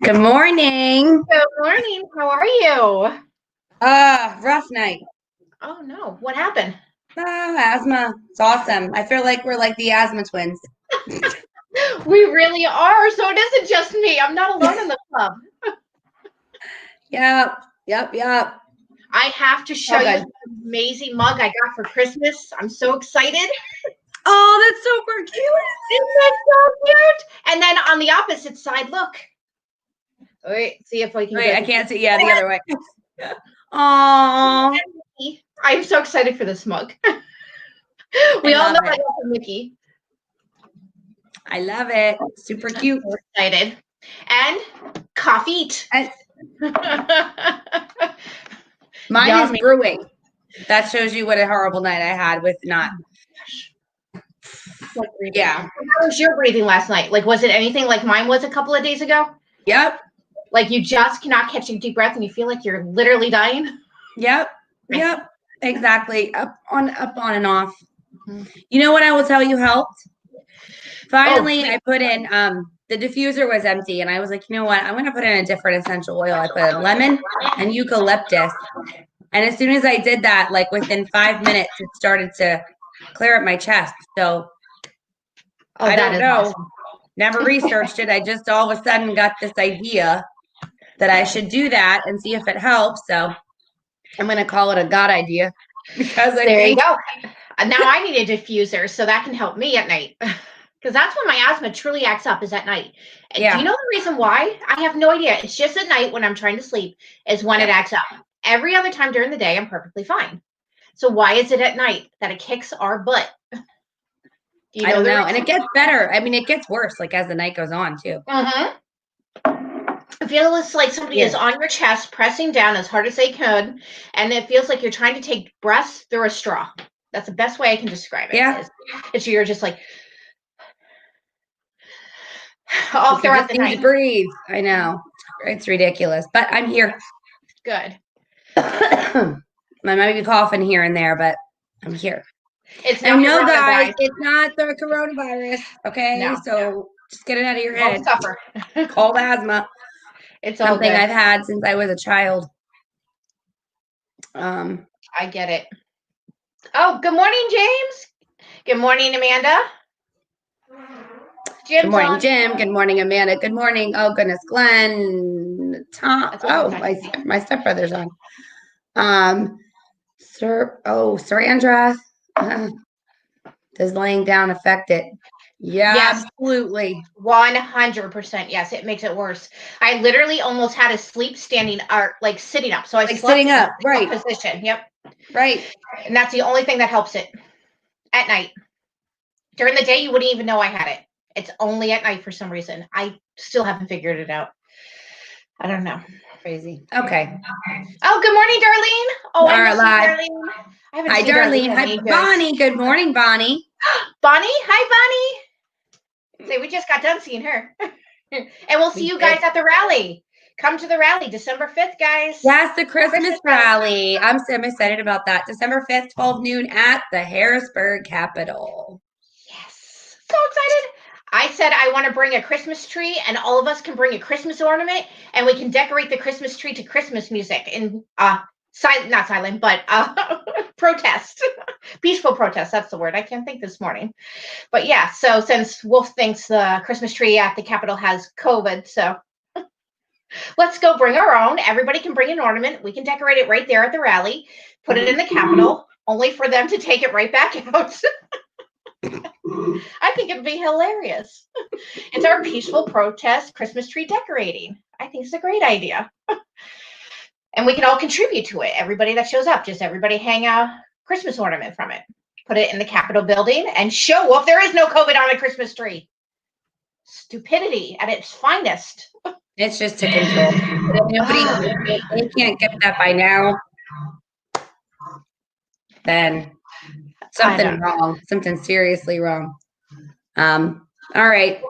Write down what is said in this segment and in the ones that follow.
Good morning. Good morning. How are you? Rough night. Oh no, what happened? Asthma. It's awesome. I feel like we're like the asthma twins. We really are. So it isn't just me. I'm not alone in the club. Yep. I have to show you the amazing mug I got for Christmas. I'm so excited. Oh, that's super cute. Isn't that so cute? And then on the opposite side, look. Wait, see if I can. Wait, I can't see. Yeah, the other way. Aww. I'm so excited for this mug. We all know I love Mickey. I love it. Super cute. I'm so excited. And coffee. Mine is brewing. That shows you what a horrible night I had with not. Yeah. How was your breathing last night? Like, was it anything like mine was a couple of days ago? Yep. Like you just cannot catch a deep breath and you feel like you're literally dying? Yep. Exactly. Up on and off. Mm-hmm. You know what I will tell you helped? Finally, I put in the diffuser was empty and I was like, you know what? I'm going to put in a different essential oil. I put in lemon and eucalyptus. And as soon as I did that, like within 5 minutes, it started to clear up my chest. So I don't know. Awesome. Never researched it. I just all of a sudden got this idea that I should do that and see if it helps. So I'm going to call it a God idea because there you go. Now I need a diffuser so that can help me at night. Because that's when my asthma truly acts up, is at night. Yeah. Do you know the reason why? I have no idea. It's just at night when I'm trying to sleep is when it acts up. Every other time during the day, I'm perfectly fine. So why is it at night that it kicks our butt? I don't know. And it gets better. I mean, it gets worse like as the night goes on too. It feels like somebody is on your chest, pressing down as hard as they could. And it feels like you're trying to take breaths through a straw. That's the best way I can describe it. Yeah. It's you're just like, all throughout the night. Breathe. I know. It's ridiculous, but I'm here. Good. I might be coughing here and there, but I'm here. It's not guys, it's not the coronavirus. Okay, so just get it out of your head. Suffer. Cold asthma. It's something I've had since I was a child. I get it. Oh, good morning, James. Good morning, Amanda. Good morning, Jim. Good morning, Amanda. Good morning. Oh, goodness, Glenn. Tom. Oh, my stepbrother's on. Sandra. Does laying down affect it? Yeah, yes. Absolutely. 100%. Yes, it makes it worse. I literally almost had to sleep standing or like sitting up. So I slept sitting up, right? Position. Yep. Right. And that's the only thing that helps it at night. During the day, you wouldn't even know I had it. It's only at night for some reason. I still haven't figured it out. I don't know. Crazy. Okay. Oh, good morning, Darlene. Oh, I miss you, Darlene. Hi, Darlene. Hi, Bonnie. Good morning, Bonnie. Bonnie. Hi, Bonnie. Say, we just got done seeing her. And we'll see you guys at the rally. Come to the rally, December 5th, guys. Yes, the Christmas rally. I'm so excited about that. December 5th, 12 noon at the Harrisburg Capitol. Yes. So excited. I said I want to bring a Christmas tree, and all of us can bring a Christmas ornament, and we can decorate the Christmas tree to Christmas music in not silent, but protest. Peaceful protest. That's the word. I can't think this morning. But yeah, so since Wolf thinks the Christmas tree at the Capitol has COVID, so let's go bring our own. Everybody can bring an ornament. We can decorate it right there at the rally, put it in the Capitol, only for them to take it right back out. I think it'd be hilarious. It's our peaceful protest Christmas tree decorating. I think it's a great idea. And we can all contribute to it. Everybody that shows up, just everybody hang a Christmas ornament from it. Put it in the Capitol building and show off there is no COVID on a Christmas tree. Stupidity at its finest. It's just to control. If they can't get that by now, then something wrong. Something seriously wrong. All right.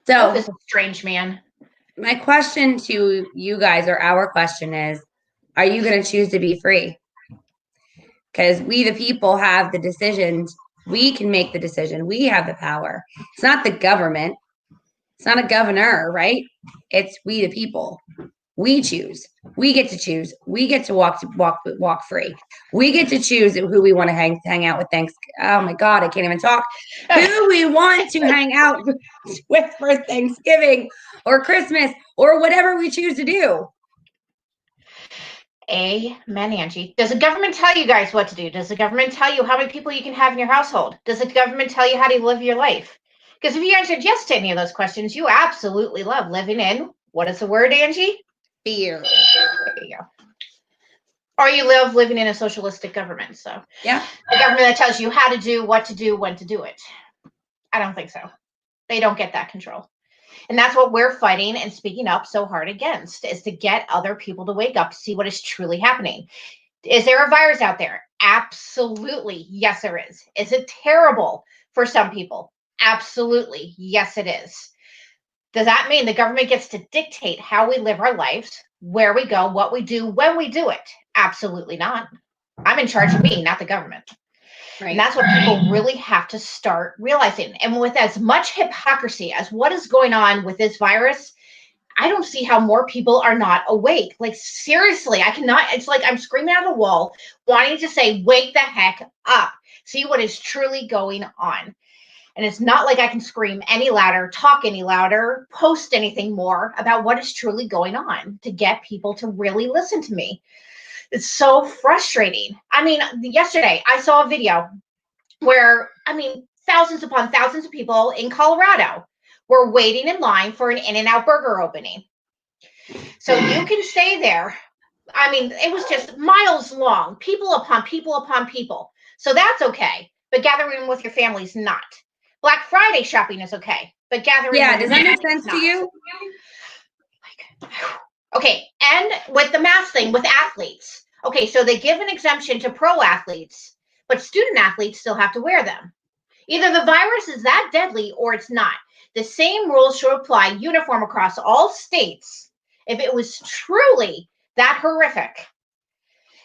So this is strange, man. My question to you guys, or our question is, are you going to choose to be free? Because we, the people, have the decisions. We can make the decision. We have the power. It's not the government. It's not a governor, right? It's we the people. We choose. We get to choose. We get to walk free. We get to choose who we want to hang out with. Thanks. Oh my God, I can't even talk. Who we want to hang out with for Thanksgiving or Christmas or whatever we choose to do. Amen, Angie. Does the government tell you guys what to do? Does the government tell you how many people you can have in your household? Does the government tell you how to live your life? Because if you answered yes to any of those questions, you absolutely love living in, what is the word, Angie? Fear. There you go. Or you love living in a socialistic government. So yeah, a government that tells you how to do, what to do, when to do it. I don't think so. They don't get that control. And that's what we're fighting and speaking up so hard against, is to get other people to wake up to see what is truly happening. Is there a virus out there? Absolutely. Yes, there is. Is it terrible for some people? Absolutely. Yes, it is. Does that mean the government gets to dictate how we live our lives, where we go, what we do, when we do it? Absolutely not. I'm in charge of me, not the government. Right. And that's what people really have to start realizing. And with as much hypocrisy as what is going on with this virus, I don't see how more people are not awake. Like, seriously, I cannot. It's like I'm screaming at the wall, wanting to say, wake the heck up. See what is truly going on. And it's not like I can scream any louder, talk any louder, post anything more about what is truly going on to get people to really listen to me. It's so frustrating. I mean, yesterday I saw a video where, thousands upon thousands of people in Colorado were waiting in line for an In-N-Out burger opening. So you can stay there. It was just miles long, people upon people upon people. So that's okay. But gathering with your family is not. Black Friday shopping is okay. But gathering with does that make sense to you? Okay, and with the mask thing with athletes. Okay, so they give an exemption to pro athletes, but student athletes still have to wear them. Either the virus is that deadly or it's not. The same rules should apply uniform across all states if it was truly that horrific.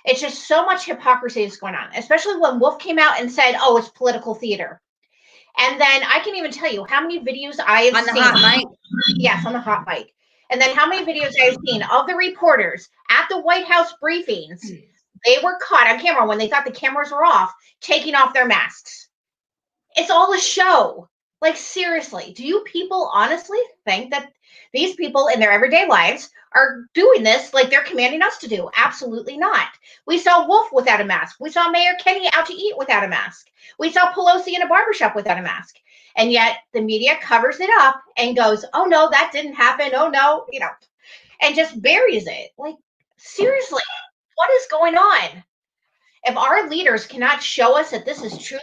It's just so much hypocrisy is going on, especially when Wolf came out and said, oh, it's political theater. And then I can even tell you how many videos I have seen. On the hot mic? Yes, on the hot mic. And then how many videos I've seen of the reporters at the White House briefings. They were caught on camera when they thought the cameras were off, taking off their masks. It's all a show. Like, seriously, do you people honestly think that these people in their everyday lives are doing this like they're commanding us to do? Absolutely not. We saw Wolf without a mask. We saw Mayor Kenny out to eat without a mask. We saw Pelosi in a barbershop without a mask. And yet the media covers it up and goes, oh, no, that didn't happen. Oh, no, and just buries it. Like, seriously, what is going on? If our leaders cannot show us that this is truly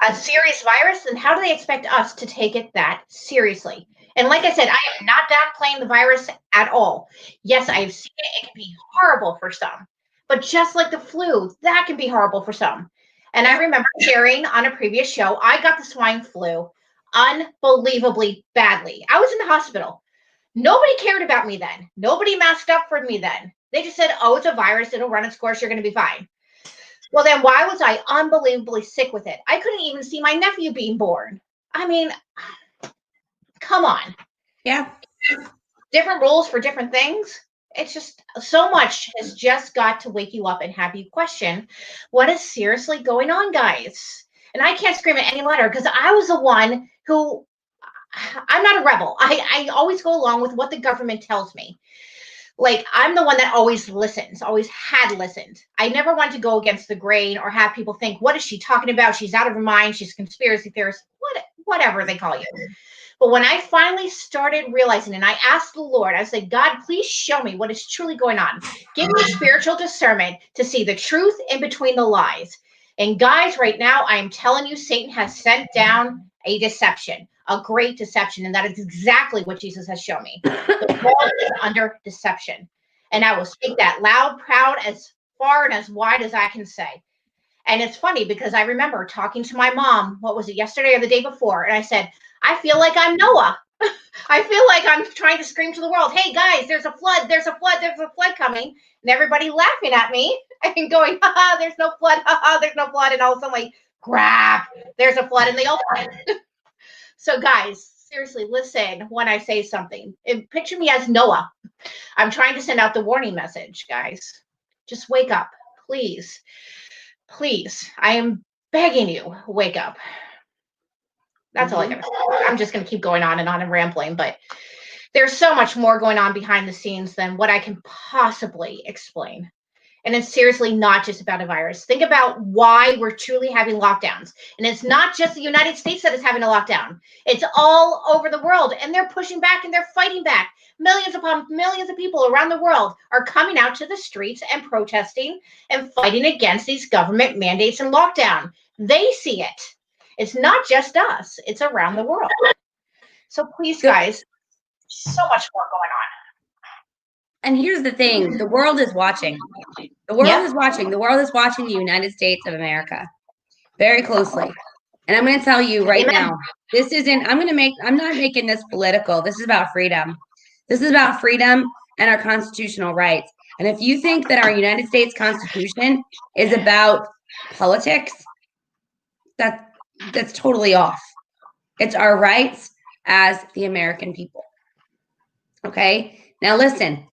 a serious virus, then how do they expect us to take it that seriously? And like I said, I am not downplaying the virus at all. Yes, I've seen it. It can be horrible for some. But just like the flu, that can be horrible for some. And I remember sharing on a previous show, I got the swine flu unbelievably badly. I was in the hospital. Nobody cared about me then. Nobody masked up for me then. They just said, oh, it's a virus. It'll run its course. You're going to be fine. Well, then why was I unbelievably sick with it? I couldn't even see my nephew being born. Come on. Yeah. Different rules for different things. It's just so much has just got to wake you up and have you question what is seriously going on, guys. And I can't scream it any louder because I was the one who, I'm not a rebel. I always go along with what the government tells me. Like, I'm the one that always listens, always had listened. I never want to go against the grain or have people think, what is she talking about? She's out of her mind. She's a conspiracy theorist, whatever they call you. But when I finally started realizing, and I asked the Lord, I said, God, please show me what is truly going on. Give me spiritual discernment to see the truth in between the lies. And guys, right now, I am telling you, Satan has sent down a deception, a great deception. And that is exactly what Jesus has shown me. The world is under deception. And I will speak that loud, proud, as far and as wide as I can say. And it's funny because I remember talking to my mom, what was it, yesterday or the day before? And I said, I feel like I'm Noah. I feel like I'm trying to scream to the world, hey guys, there's a flood, there's a flood, there's a flood coming. And everybody laughing at me and going, haha, there's no flood, haha, there's no flood. And all of a sudden, like, crap, there's a flood in the open. So guys, seriously, listen when I say something. Picture me as Noah. I'm trying to send out the warning message, guys. Just wake up, please. Please. I am begging you, wake up. That's all I gotta say. I'm just gonna keep going on and rambling, but there's so much more going on behind the scenes than what I can possibly explain. And it's seriously not just about a virus. Think about why we're truly having lockdowns. And it's not just the United States that is having a lockdown. It's all over the world. And they're pushing back and they're fighting back. Millions upon millions of people around the world are coming out to the streets and protesting and fighting against these government mandates and lockdown. They see it. It's not just us. It's around the world. So please, guys, so much more going on. And here's the thing, the world is watching. The world is watching. The world is watching the United States of America very closely. And I'm going to tell you right now, this isn't, I'm not making this political. This is about freedom. This is about freedom and our constitutional rights. And if you think that our United States Constitution is about politics, that's totally off. It's our rights as the American people. Okay. Now listen,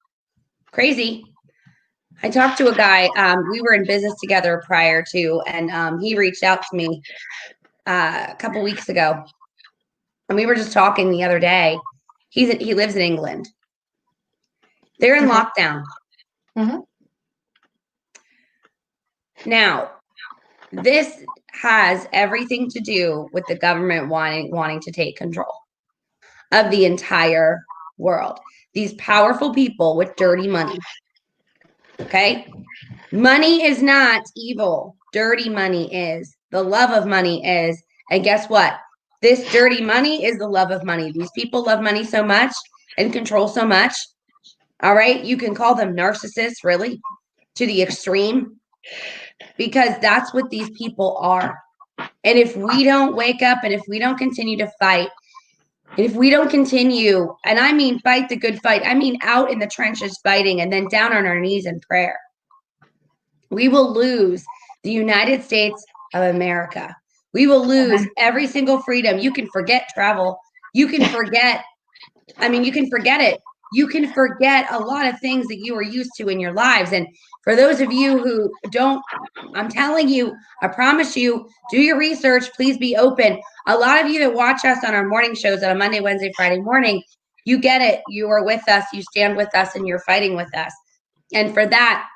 crazy. I talked to a guy, we were in business together prior to, and he reached out to me a couple weeks ago. And we were just talking the other day. He lives in England. They're in lockdown. Now, this has everything to do with the government wanting to take control of the entire world. These powerful people with dirty money. Okay? Money is not evil. Dirty money is. The love of money is. And guess what? This dirty money is the love of money. These people love money so much and control so much. All right? You can call them narcissists, really, to the extreme, because that's what these people are. And if we don't wake up and if we don't continue to fight, and if we don't continue, and I mean fight the good fight, I mean out in the trenches fighting and then down on our knees in prayer, we will lose the United States of America. We will lose every single freedom. You can forget travel. You can forget, you can forget it. You can forget a lot of things that you were used to in your lives. And for those of you who don't, I'm telling you, I promise you, do your research. Please be open. A lot of you that watch us on our morning shows on a Monday, Wednesday, Friday morning, you get it. You are with us. You stand with us and you're fighting with us. And for that,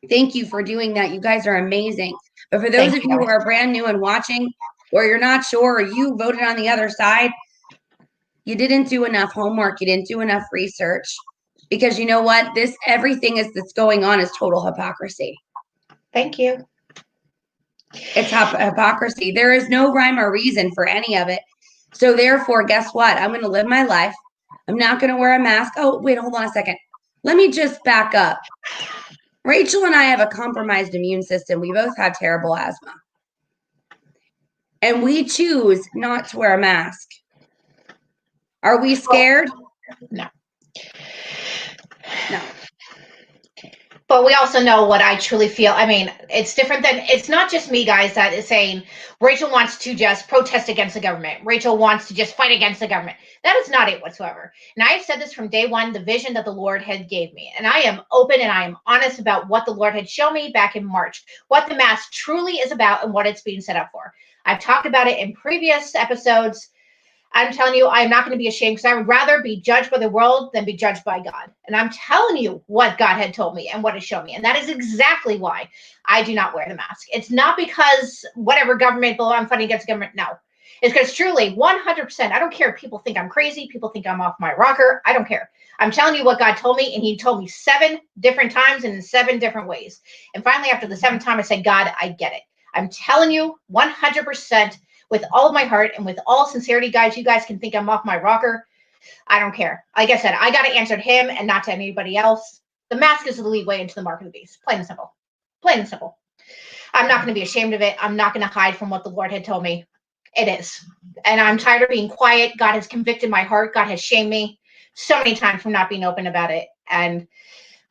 thank you for doing that. You guys are amazing. But for those of you who are brand new and watching, or you're not sure, or you voted on the other side, you didn't do enough homework. You didn't do enough research, because you know what? Everything that's going on is total hypocrisy. Thank you. It's hypocrisy. There is no rhyme or reason for any of it. So therefore, guess what? I'm going to live my life. I'm not going to wear a mask. Oh, wait, hold on a second. Let me just back up. Rachel and I have a compromised immune system. We both have terrible asthma. And we choose not to wear a mask. Are we scared? No. No. But we also know what I truly feel. I mean, it's different than, it's not just me, guys, that is saying Rachel wants to just protest against the government. Rachel wants to just fight against the government. That is not it whatsoever. And I have said this from day one, the vision that the Lord had gave me. And I am open and I am honest about what the Lord had shown me back in March, what the mask truly is about and what it's being set up for. I've talked about it in previous episodes. I'm telling you, I'm not going to be ashamed, because I would rather be judged by the world than be judged by God. And I'm telling you what God had told me and what has shown me. And that is exactly why I do not wear the mask. It's not because whatever government bill I'm fighting against government. No, it's because truly 100%. I don't care if people think I'm crazy. People think I'm off my rocker. I don't care. I'm telling you what God told me. And he told me 7 different times and in 7 different ways. And finally, after the 7th time, I said, God, I get it. I'm telling you 100%. With all of my heart and with all sincerity, guys, you guys can think I'm off my rocker. I don't care. Like I said, I got to answer to him and not to anybody else. The mask is the lead way into the mark of the beast. Plain and simple. Plain and simple. I'm not going to be ashamed of it. I'm not going to hide from what the Lord had told me. It is. And I'm tired of being quiet. God has convicted my heart. God has shamed me so many times from not being open about it. And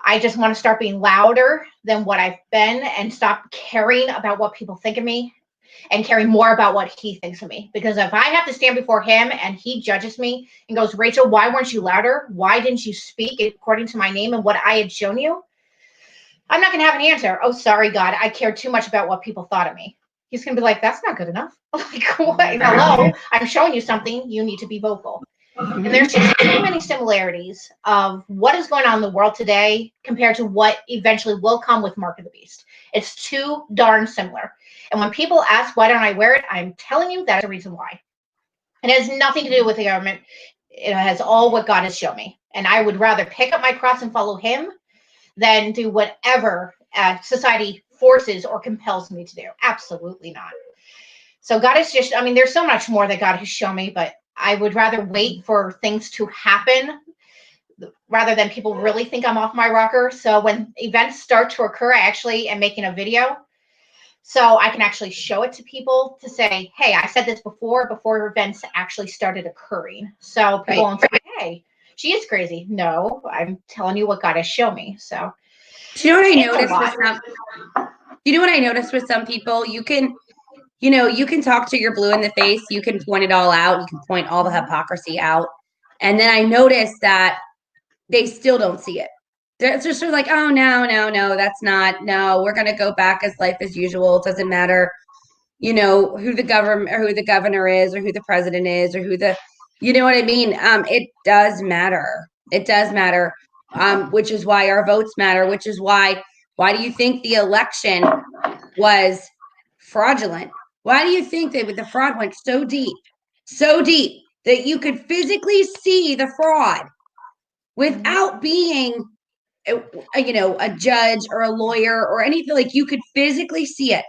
I just want to start being louder than what I've been and stop caring about what people think of me. and caring more about what he thinks of me. Because if I have to stand before him and he judges me and goes, Rachel, why weren't you louder? Why didn't you speak according to my name and what I had shown you? I'm not going to have an answer. Oh, sorry, God. I care too much about what people thought of me. He's going to be like, that's not good enough. Like, what? Hello, I'm showing you something. You need to be vocal. And there's just too many similarities of what is going on in the world today compared to what eventually will come with Mark of the Beast. It's too darn similar. And when people ask, why don't I wear it? I'm telling you that's the reason why. It has nothing to do with the government. It has all what God has shown me. And I would rather pick up my cross and follow him than do whatever society forces or compels me to do. Absolutely not. So God is just, I mean, there's so much more that God has shown me, but I would rather wait for things to happen rather than people really think I'm off my rocker. So when events start to occur, I actually am making a video so I can actually show it to people to say, hey, I said this before events actually started occurring. So people won't say, hey, she is crazy. No, I'm telling you what God has shown me. So do you know what I noticed with some, you know what I noticed with some people? You can talk to your blue in the face. You can point it all out. You can point all the hypocrisy out. And then I noticed that they still don't see it. They're just sort of like, oh, no, that's not, no, we're going to go back as life as usual. It doesn't matter, who the government or who the governor is or who the president is or who the, you know what I mean? It does matter. It does matter, which is why our votes matter, which is why do you think the election was fraudulent? Why do you think that the fraud went so deep that you could physically see the fraud without being, a judge or a lawyer or anything? Like, you could physically see it.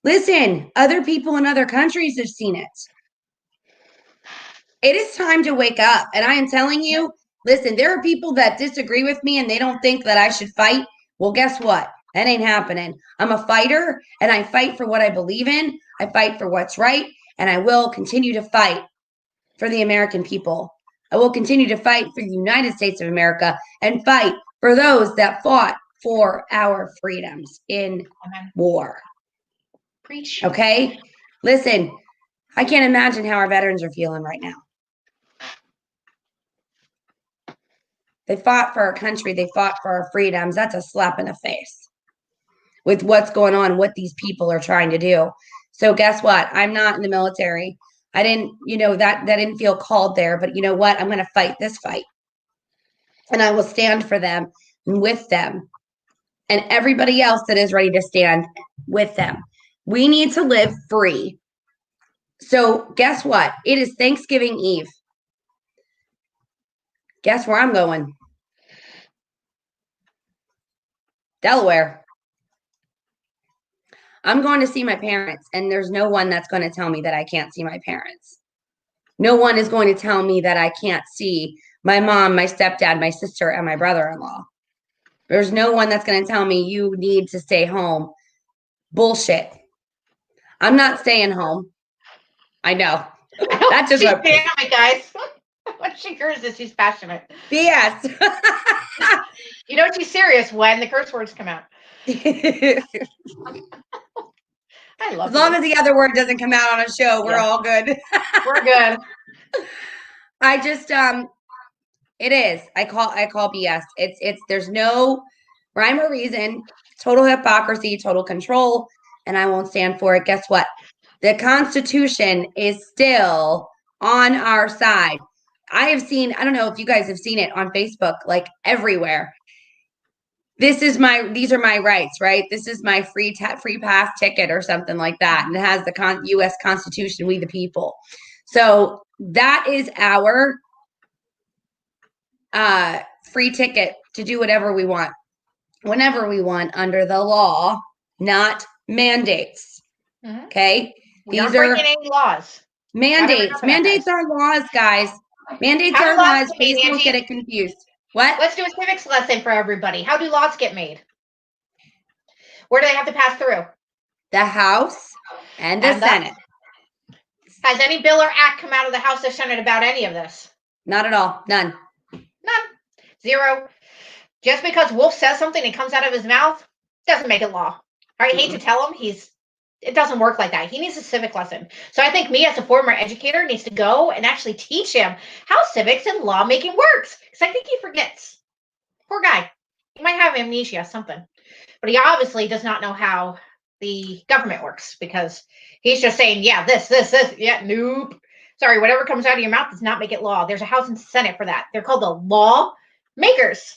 Listen, other people in other countries have seen it. It is time to wake up. And I am telling you, listen, there are people that disagree with me and they don't think that I should fight. Well, guess what? That ain't happening. I'm a fighter and I fight for what I believe in. I fight for what's right. And I will continue to fight for the American people. I will continue to fight for the United States of America and fight for those that fought for our freedoms in war. Preach. Okay? Listen, I can't imagine how our veterans are feeling right now. They fought for our country. They fought for our freedoms. That's a slap in the face with what's going on, what these people are trying to do. So guess what? I'm not in the military. I didn't, that didn't feel called there, but you know what? I'm going to fight this fight. And I will stand for them and with them and everybody else that is ready to stand with them. We need to live free. So guess what? It is Thanksgiving Eve. Guess where I'm going? Delaware. I'm going to see my parents, and there's no one that's going to tell me that I can't see my parents. No one is going to tell me that I can't see my mom, my stepdad, my sister, and my brother-in-law. There's no one that's going to tell me you need to stay home. Bullshit. I'm not staying home. I know. That's just what dynamic, guys. When she curses, she's passionate. BS. She's serious when the curse words come out. I love as long as the other word doesn't come out on a show, we're all good. We're good. I just it is. I call BS. It's there's no rhyme or reason, total hypocrisy, total control, and I won't stand for it. Guess what? The Constitution is still on our side. I have seen, I don't know if you guys have seen it on Facebook, like everywhere. These are my rights, right? This is my free pass ticket or something like that. And it has the U.S. Constitution, we the people. So that is our free ticket to do whatever we want, whenever we want, under the law, not mandates. Mm-hmm. Okay? We aren't breaking any laws. Mandates. Mandates are laws, guys. Mandates are laws. Please don't get it confused. What? Let's do a civics lesson for everybody. How do laws get made? Where do they have to pass through? The House and the Senate. Has any bill or act come out of the House or Senate about any of this? Not at all. None. Zero. Just because Wolf says something and comes out of his mouth doesn't make it law. I hate to tell him, he's It doesn't work like that. He needs a civic lesson. So I think me as a former educator needs to go and actually teach him how civics and lawmaking works. Because I think he forgets. Poor guy. He might have amnesia, something. But he obviously does not know how the government works because he's just saying, yeah, this. Yeah, nope. Sorry, whatever comes out of your mouth does not make it law. There's a House and Senate for that. They're called the law makers.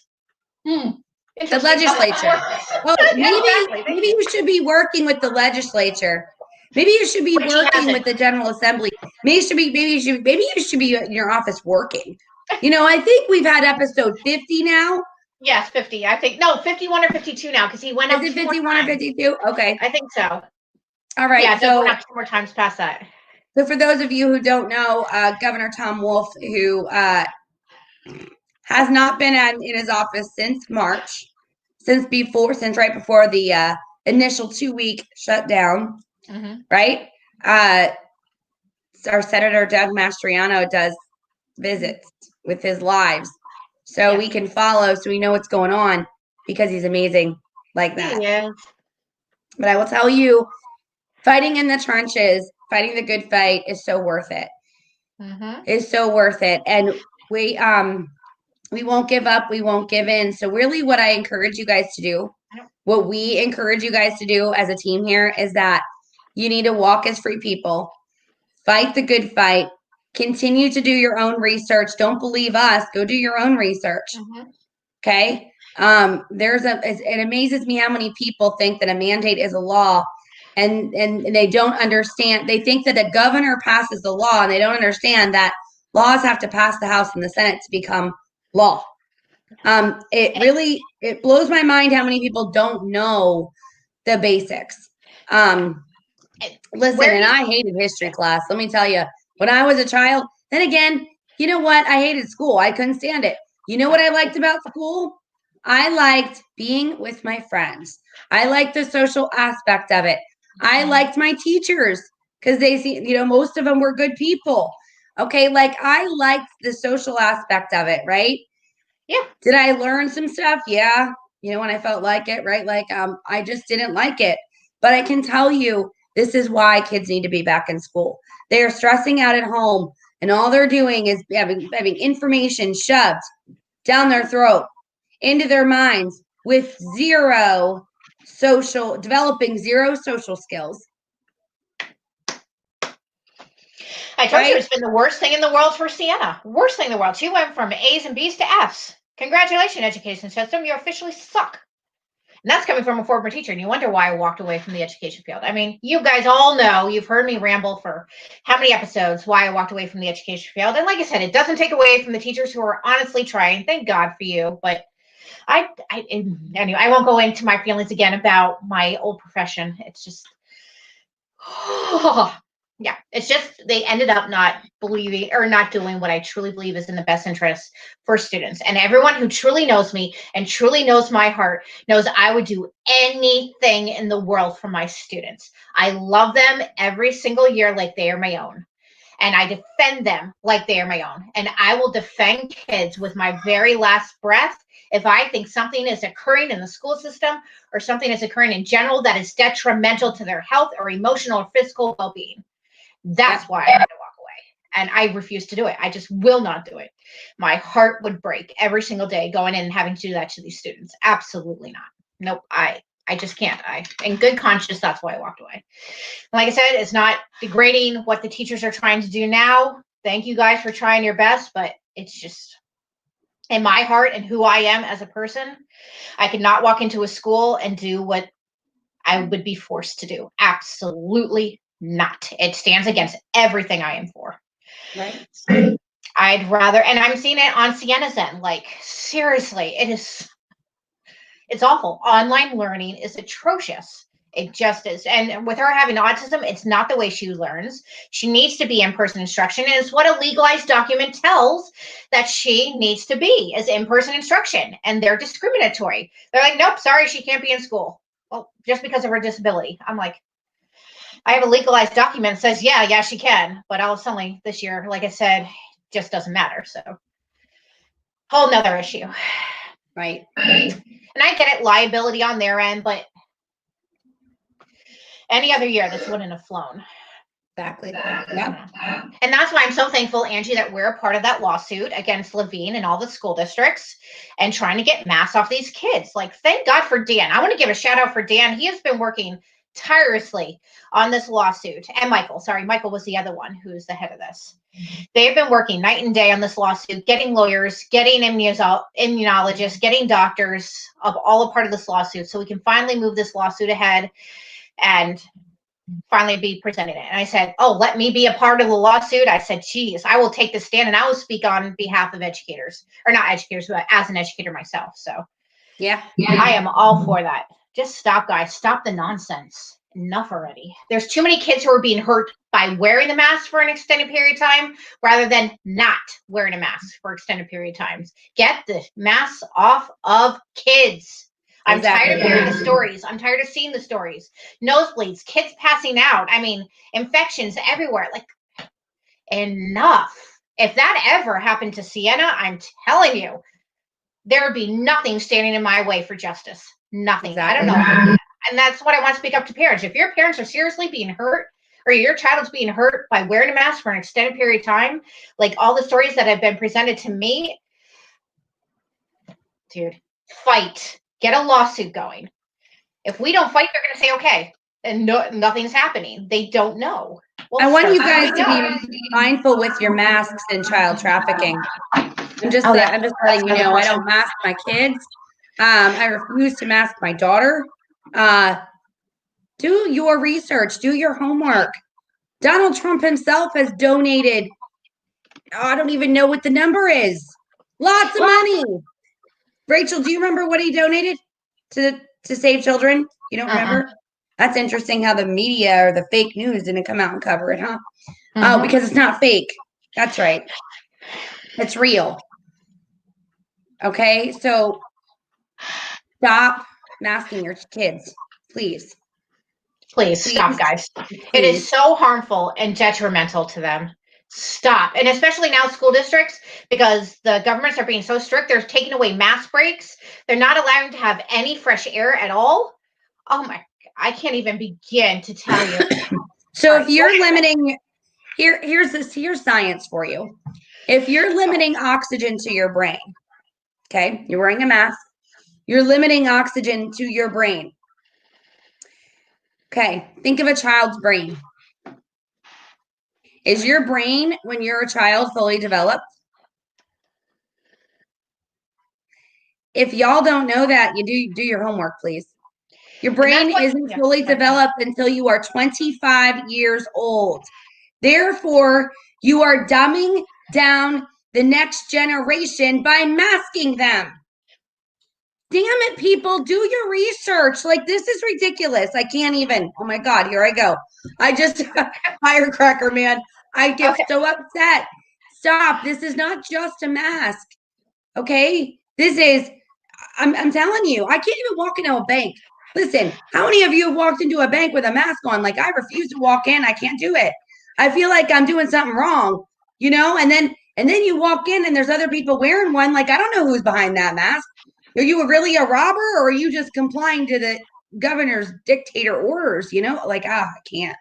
The legislature. Oh, maybe you should be working with the legislature. Maybe you should be working with the General Assembly. Maybe you should be in your office working. I think we've had episode 50 now. Yes, 50. I think 51 or 52 now because he went up. Is it 51 or 52? Okay. I think so. All right. Yeah, so went up 2 more times past that. So for those of you who don't know, Governor Tom Wolf, who has not been in his office since March, since right before the initial 2-week shutdown, right? Our Senator Doug Mastriano does visits with his lives, so we can follow, so we know what's going on because he's amazing like that. Yeah. But I will tell you, fighting in the trenches, fighting the good fight is so worth it. It's so worth it, and we won't give up. We won't give in. So really what I encourage you guys to do, what we encourage you guys to do as a team here is that you need to walk as free people, fight the good fight, continue to do your own research. Don't believe us. Go do your own research. Okay. It amazes me how many people think that a mandate is a law and they don't understand. They think that a governor passes the law and they don't understand that laws have to pass the House and the Senate to become law. It blows my mind how many people don't know the basics. Listen, and I hated history class. Let me tell you, when I was a child, then again, you know what? I hated school. I couldn't stand it. You know what I liked about school? I liked being with my friends. I liked the social aspect of it. I liked my teachers because they see, most of them were good people. Okay. Like I liked the social aspect of it. Right. Yeah. Did I learn some stuff? Yeah. When I felt like it, right? Like, I just didn't like it, but I can tell you, this is why kids need to be back in school. They are stressing out at home and all they're doing is having information shoved down their throat into their minds with developing zero social skills. I told you it's been the worst thing in the world for Sienna. Worst thing in the world. She went from A's and B's to F's. Congratulations, education system. You officially suck. And that's coming from a former teacher. And you wonder why I walked away from the education field. I mean, you guys all know, you've heard me ramble for how many episodes why I walked away from the education field. And like I said, it doesn't take away from the teachers who are honestly trying. Thank God for you. But anyway, I won't go into my feelings again about my old profession. It's just, yeah, it's just they ended up not believing or not doing what I truly believe is in the best interest for students. And everyone who truly knows me and truly knows my heart knows I would do anything in the world for my students. I love them every single year like they are my own. And I defend them like they are my own. And I will defend kids with my very last breath if I think something is occurring in the school system or something is occurring in general that is detrimental to their health or emotional or physical well-being. That's why I had to walk away. And I refuse to do it. I just will not do it. My heart would break every single day going in and having to do that to these students. Absolutely not. Nope. I just can't. In good conscience, that's why I walked away. Like I said, it's not degrading what the teachers are trying to do now. Thank you guys for trying your best, but it's just in my heart and who I am as a person, I could not walk into a school and do what I would be forced to do. Absolutely not. It stands against everything I am for. Right. I'd rather, and I'm seeing it on Sienna's end. Like, seriously, it's awful. Online learning is atrocious. It just is. And with her having autism, it's not the way she learns. She needs to be in-person instruction. And it's what a legalized document tells that she needs to be, is in-person instruction. And they're discriminatory. They're like, nope, sorry, she can't be in school. Well, just because of her disability. I'm like, I have a legalized document that says, yeah, she can. But all of a sudden this year, like I said, just doesn't matter. So whole nother issue. Right. And I get it, liability on their end, but Any other year, this wouldn't have flown. Exactly. Yeah. And that's why I'm so thankful, Angie, that we're a part of that lawsuit against Levine and all the school districts and trying to get masks off these kids. Like, thank God for Dan. I want to give a shout out for Dan. He has been working tirelessly on this lawsuit. And Michael, sorry, Michael was the other one who's the head of this. They've been working night and day on this lawsuit, getting lawyers, getting immunologists, getting doctors of all a part of this lawsuit so we can finally move this lawsuit ahead and finally be presenting it. And I said, oh, let me be a part of the lawsuit. I said, geez, I will take the stand and I will speak on behalf of educators, or not educators, but as an educator myself. So Yeah. I am all for that. Just stop, guys. Stop the nonsense. Enough already. There's too many kids who are being hurt by wearing the mask for an extended period of time rather than not wearing a mask for extended period of times. Get the masks off of kids. I'm tired of hearing the stories. I'm tired of seeing the stories. Nosebleeds, kids passing out. I mean, infections everywhere. Like, enough. If that ever happened to Sienna, I'm telling you, there would be nothing standing in my way for justice. Nothing. Exactly. I don't know. And that's what I want to speak up to parents. If your parents are seriously being hurt or your child is being hurt by wearing a mask for an extended period of time, like all the stories that have been presented to me, dude, fight. Get a lawsuit going. If we don't fight, they're going to say, okay, and nothing's happening. They don't know. Well, I want you guys to be mindful with your masks and child trafficking. I'm just letting you know, I don't mask my kids. I refuse to mask my daughter. Do your research, do your homework. Donald Trump himself has donated, I don't even know what the number is. Lots of money. Rachel, do you remember what he donated to save children? You don't remember? That's interesting how the media or the fake news didn't come out and cover it, huh? Oh, because it's not fake. That's right. It's real. Okay, so stop masking your kids, please. Please stop, guys. Please. It is so harmful and detrimental to them. Stop. And especially now school districts, because the governments are being so strict, they're taking away mask breaks. They're not allowing to have any fresh air at all. Oh my, I can't even begin to tell you. So if you're limiting, here's science for you. If you're limiting oxygen to your brain, okay, you're wearing a mask, you're limiting oxygen to your brain. Okay, think of a child's brain. Is your brain, when you're a child, fully developed? If y'all don't know that, you do your homework, please. Your brain isn't fully developed until you are 25 years old. Therefore, you are dumbing down the next generation by masking them. Damn it, people, do your research. Like, this is ridiculous. I can't even. Oh my God, here I go. I just, firecracker, man. I get so upset. Stop. This is not just a mask. Okay? This is, I'm telling you, I can't even walk into a bank. Listen, how many of you have walked into a bank with a mask on? Like, I refuse to walk in. I can't do it. I feel like I'm doing something wrong, you know? And then you walk in and there's other people wearing one. Like, I don't know who's behind that mask. Are you really a robber, or are you just complying to the governor's dictator orders? You know, like, I can't.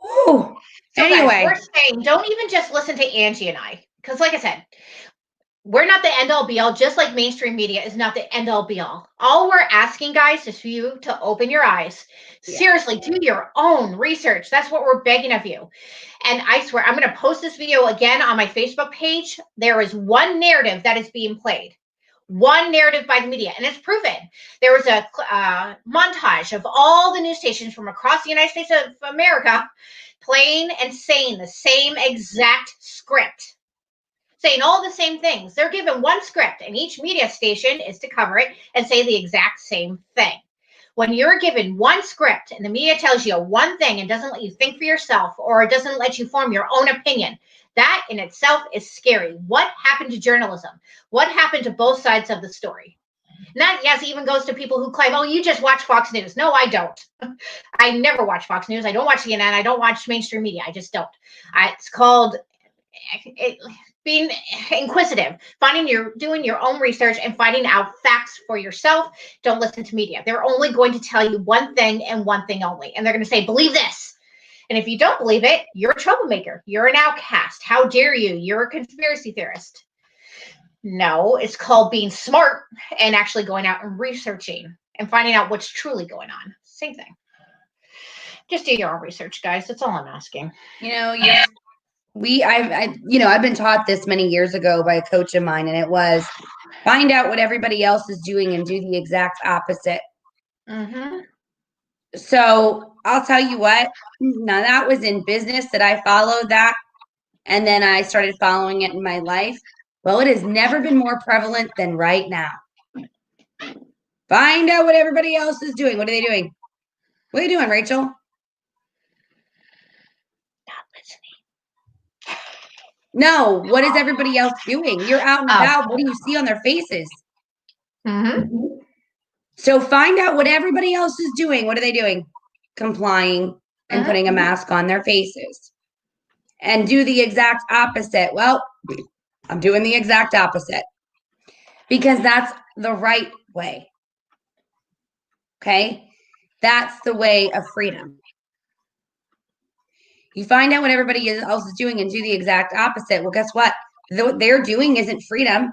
Ooh. So anyway, guys, we're saying don't even just listen to Angie and I, because like I said, we're not the end all be all, just like mainstream media is not the end all be all. All we're asking, guys, is for you to open your eyes. Yeah. Seriously, do your own research. That's what we're begging of you. And I swear, I'm going to post this video again on my Facebook page. There is one narrative that is being played. One narrative by the media, and it's proven. There was a montage of all the news stations from across the United States of America playing and saying the same exact script, saying all the same things. They're given one script, and each media station is to cover it and say the exact same thing. When you're given one script and the media tells you one thing and doesn't let you think for yourself, or it doesn't let you form your own opinion, that in itself is scary. What happened to journalism? What happened to both sides of the story? And that, yes, even goes to people who claim, oh, you just watch Fox News. No, I don't. I never watch Fox News. I don't watch CNN. I don't watch mainstream media. I just don't. It's called, being inquisitive, doing your own research and finding out facts for yourself. Don't listen to media. They're only going to tell you one thing and one thing only. And they're going to say, believe this. And if you don't believe it, you're a troublemaker. You're an outcast. How dare you? You're a conspiracy theorist. No, it's called being smart and actually going out and researching and finding out what's truly going on. Same thing. Just do your own research, guys. That's all I'm asking. I've been taught this many years ago by a coach of mine, and it was find out what everybody else is doing and do the exact opposite. Mm-hmm. So I'll tell you what, now that was in business that I followed that, and then I started following it in my life. Well, it has never been more prevalent than right now. Find out what everybody else is doing. What are they doing? What are you doing, Rachel? Not listening. No, what is everybody else doing? You're out and about. What do you see on their faces? Mm-hmm. So find out what everybody else is doing. What are they doing? Complying and putting a mask on their faces. And do the exact opposite. Well, I'm doing the exact opposite because that's the right way. Okay? That's the way of freedom. You find out what everybody else is doing and do the exact opposite. Well, guess what? What they're doing isn't freedom.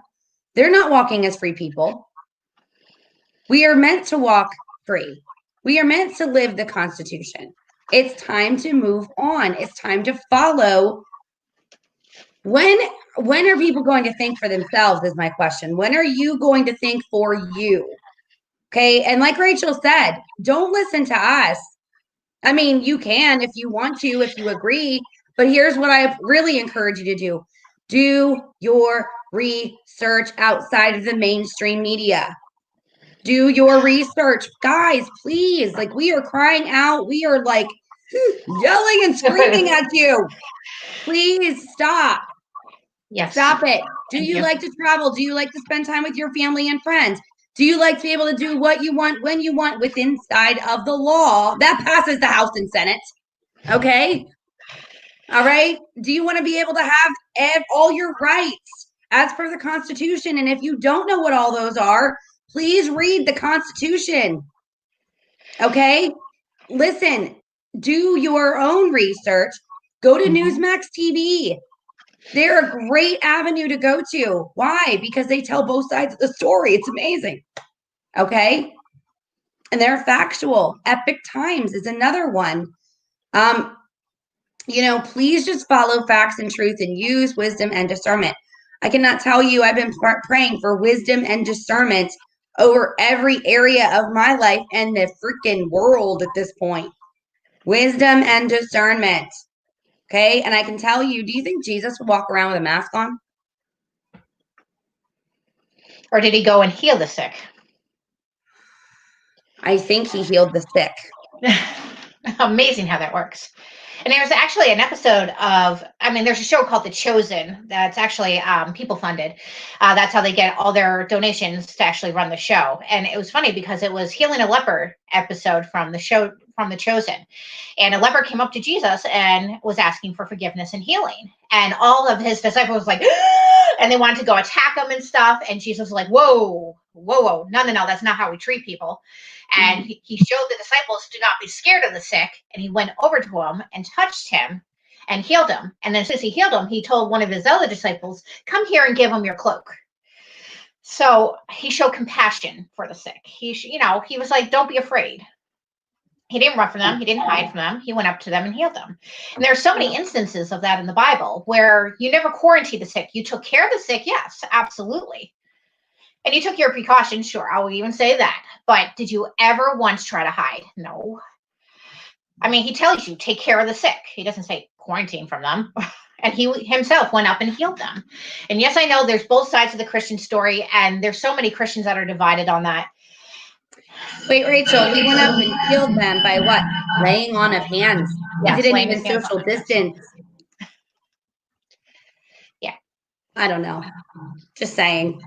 They're not walking as free people. We are meant to walk free. We are meant to live the Constitution. It's time to move on. It's time to follow. When are people going to think for themselves is my question. When are you going to think for you? Okay. And like Rachel said, don't listen to us. I mean, you can if you want to, if you agree. But here's what I really encourage you to do. Do your research outside of the mainstream media. Do your research. Guys, please. Like, we are crying out. We are like yelling and screaming at you. Please stop. Yes. Stop it. Do you like to travel? Do you like to spend time with your family and friends? Do you like to be able to do what you want when you want within inside of the law that passes the House and Senate? Okay. All right. Do you want to be able to have all your rights as per the Constitution? And if you don't know what all those are, please read the Constitution. Okay. Listen, do your own research. Go to Newsmax TV. They're a great avenue to go to. Why? Because they tell both sides of the story. It's amazing. Okay. And they're factual. Epic Times is another one. Please just follow facts and truth and use wisdom and discernment. I cannot tell you, I've been praying for wisdom and discernment over every area of my life and the freaking world at this point. Wisdom and discernment. Okay. And I can tell you, do you think Jesus would walk around with a mask on? Or did he go and heal the sick? I think he healed the sick. Amazing how that works. And there's actually an episode there's a show called The Chosen that's actually people funded. That's how they get all their donations to actually run the show. And it was funny because it was Healing a Leper episode from the show, from The Chosen. And a leper came up to Jesus and was asking for forgiveness and healing. And all of his disciples was like, and they wanted to go attack him and stuff. And Jesus was like, whoa, no, that's not how we treat people. And he showed the disciples to not be scared of the sick. And he went over to him and touched him and healed him. And then since he healed him, he told one of his other disciples, come here and give him your cloak. So he showed compassion for the sick. He was like, don't be afraid. He didn't run from them. He didn't hide from them. He went up to them and healed them. And there are so many instances of that in the Bible where you never quarantined the sick. You took care of the sick. Yes, absolutely. And you took your precautions. Sure, I will even say that. But did you ever once try to hide? No. I mean, he tells you, take care of the sick. He doesn't say quarantine from them. And he himself went up and healed them. And yes, I know there's both sides of the Christian story. And there's so many Christians that are divided on that. Wait, Rachel, he went up and healed them by what? Laying on of hands. Yes, he didn't even social distance. Yeah. I don't know. Just saying.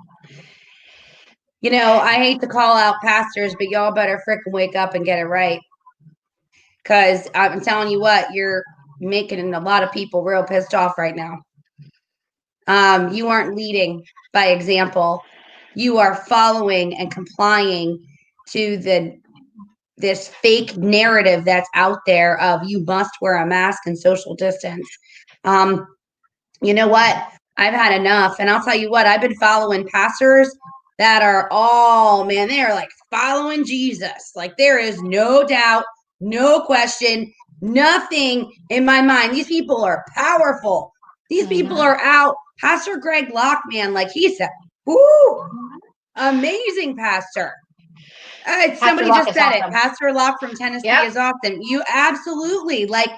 I hate to call out pastors, but y'all better frickin' wake up and get it right. Because I'm telling you what, you're making a lot of people real pissed off right now. You aren't leading by example. You are following and complying to this fake narrative that's out there of you must wear a mask and social distance. You know what? I've had enough. And I'll tell you what, I've been following pastors that are all, man, they are like following Jesus. Like there is no doubt, no question, nothing in my mind. These people are powerful. These people are out. Pastor Greg Locke, man, like he said, whoo, amazing pastor. Somebody Locke just is said awesome. it. Pastor Locke from Tennessee Yep. is awesome. You absolutely like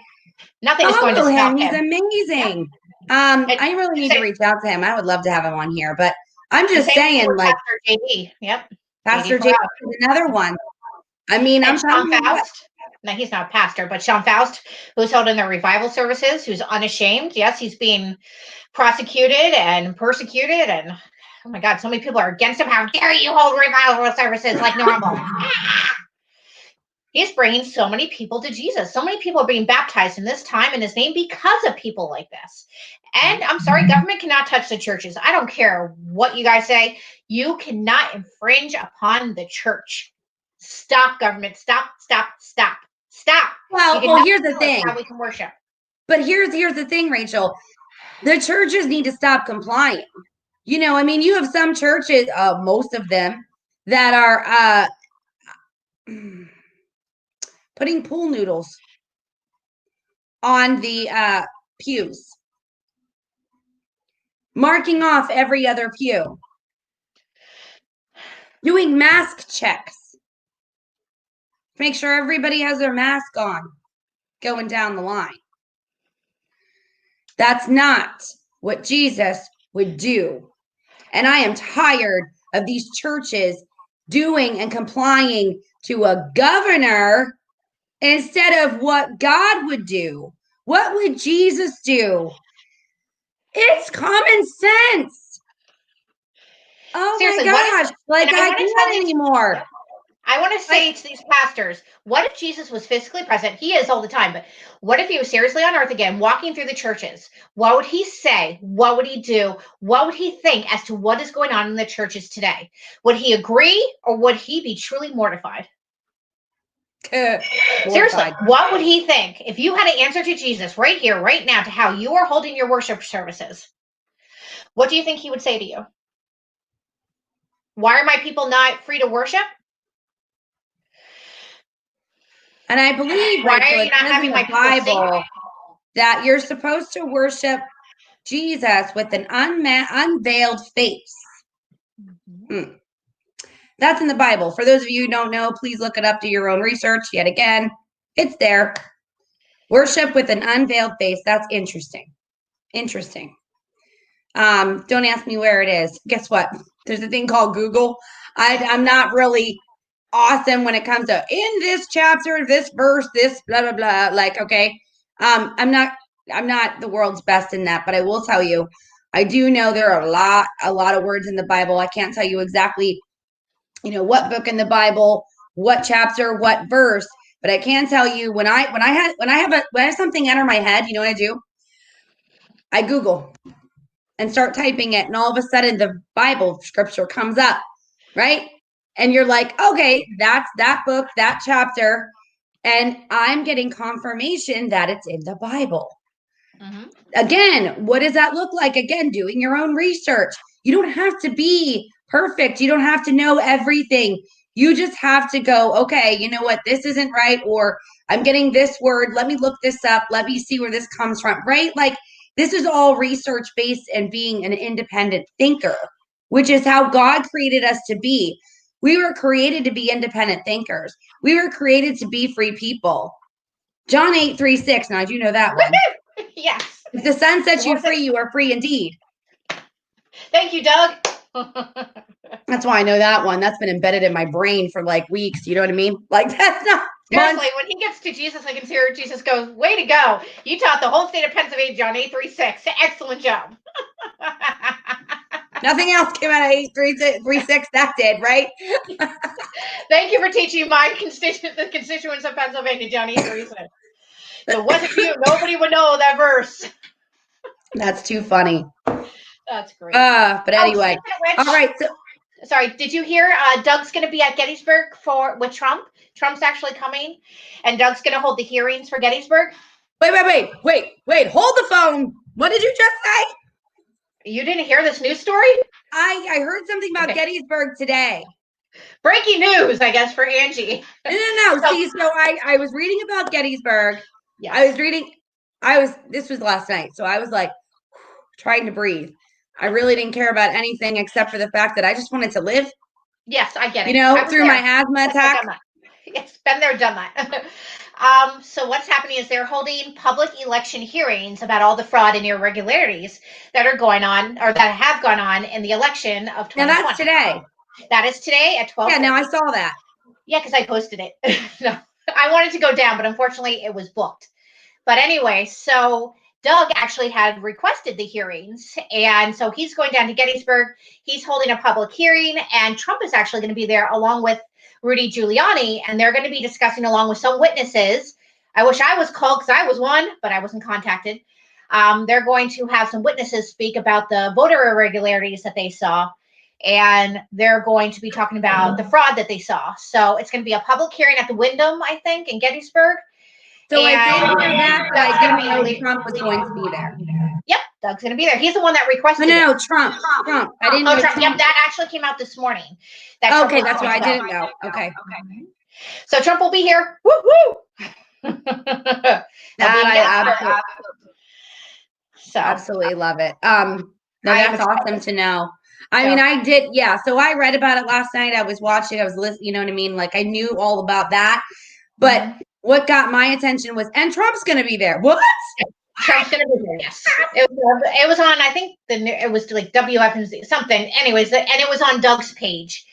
nothing is going to stop him. He's amazing. Yep. I really need to reach out to him. I would love to have him on here, but I'm just saying, like Pastor JD. Yep. Pastor JD is another one. I mean, and Sean Faust. No, he's not a pastor, but Sean Faust, who's holding the revival services, who's unashamed. Yes, he's being prosecuted and persecuted, and oh my God, so many people are against him. How dare you hold revival services like normal? He's bringing so many people to Jesus. So many people are being baptized in this time in his name because of people like this. And I'm sorry, government cannot touch the churches. I don't care what you guys say. You cannot infringe upon the church. Stop, government. Stop, stop, stop, stop. Well, here's the thing. How we can worship. But here's the thing, Rachel. The churches need to stop complying. You know, I mean, you have some churches, most of them, that are putting pool noodles on the pews, marking off every other pew, doing mask checks, make sure everybody has their mask on going down the line. That's not what Jesus would do. And I am tired of these churches doing and complying to a governor instead of what God would do. What would Jesus do? It's common sense. Oh seriously, my gosh. Like I can't anymore. I want to say to these pastors, what if Jesus was physically present? He is all the time, but what if he was seriously on earth again, walking through the churches? What would he say? What would he do? What would he think as to what is going on in the churches today? Would he agree or would he be truly mortified? Seriously, what would he think if you had to answer to Jesus right here, right now, to how you are holding your worship services? What do you think he would say to you? Why are my people not free to worship? And I believe why are you not having my Bible that you're supposed to worship Jesus with an unveiled face. Mm-hmm. That's in the Bible. For those of you who don't know, please look it up, do your own research. Yet again, it's there. Worship with an unveiled face. That's interesting. Interesting. Don't ask me where it is. Guess what? There's a thing called Google. I'm not really awesome when it comes to in this chapter, this verse, this blah blah blah. Like, okay, I'm not the world's best in that, but I will tell you, I do know there are a lot of words in the Bible. I can't tell you exactly, you know, what book in the Bible, what chapter, what verse, but I can tell you when I have something enter my head, you know what I do? I Google and start typing it, and all of a sudden the Bible scripture comes up, right? And you're like, okay, that's that book, that chapter. And I'm getting confirmation that it's in the Bible. Mm-hmm. Again, what does that look like? Again, doing your own research. You don't have to be perfect. You don't have to know everything. You just have to go, okay, you know what? This isn't right. Or I'm getting this word. Let me look this up. Let me see where this comes from, right? Like this is all research-based and being an independent thinker, which is how God created us to be. We were created to be independent thinkers. We were created to be free people. John 8:36. Now, do you know that one? Yes. If the Son sets you free, you are free indeed. Thank you, Doug. That's why I know that one. That's been embedded in my brain for like weeks. You know what I mean? Like that's not. Seriously, when he gets to Jesus, I can hear Jesus goes, way to go. You taught the whole state of Pennsylvania, John 8:36. Excellent job. Nothing else came out of 8:36. That did, right? Thank you for teaching my the constituents of Pennsylvania, John 8:36. If it wasn't you, nobody would know that verse. That's too funny. That's great. But anyway, speaking of which, all right. So sorry, did you hear Doug's going to be at Gettysburg with Trump? Trump's actually coming, and Doug's going to hold the hearings for Gettysburg. wait. Hold the phone. What did you just say? You didn't hear this news story? I heard something about Gettysburg today. Breaking news, I guess, for Angie. No. See, so I was reading about Gettysburg. Yes. This was last night. So I was like trying to breathe. I really didn't care about anything except for the fact that I just wanted to live. Yes, I get it. You know, through my asthma attack. Yes, been there, done that. So what's happening is they're holding public election hearings about all the fraud and irregularities that are going on or that have gone on in the election of 2020. Now that's today. That is today at 12. Yeah, now I saw that. Yeah, because I posted it. No, I wanted to go down, but unfortunately it was booked. But anyway, so Doug actually had requested the hearings, and so he's going down to Gettysburg. He's holding a public hearing, and Trump is actually going to be there along with Rudy Giuliani, and they're going to be discussing along with some witnesses. I wish I was called because I was one, but I wasn't contacted. They're going to have some witnesses speak about the voter irregularities that they saw, and they're going to be talking about the fraud that they saw. So it's going to be a public hearing at the Wyndham, I think, in Gettysburg. So I did hear that, but I didn't know Trump was going to be there. Yep, Doug's going to be there. He's the one that requested No, Trump. I didn't know Trump. Yep, that actually came out this morning. Okay, that's why I didn't know. Okay. So Trump will be here. Woo woo. I absolutely love it. No, that's awesome to know. I mean, I did, yeah. So I read about it last night. I was watching, I was listening, you know what I mean? Like I knew all about that. But what got my attention was, and Trump's going to be there. What? Trump's going to be there, yes. It was on, I think, it was like WFNZ, something. Anyways, and it was on Doug's page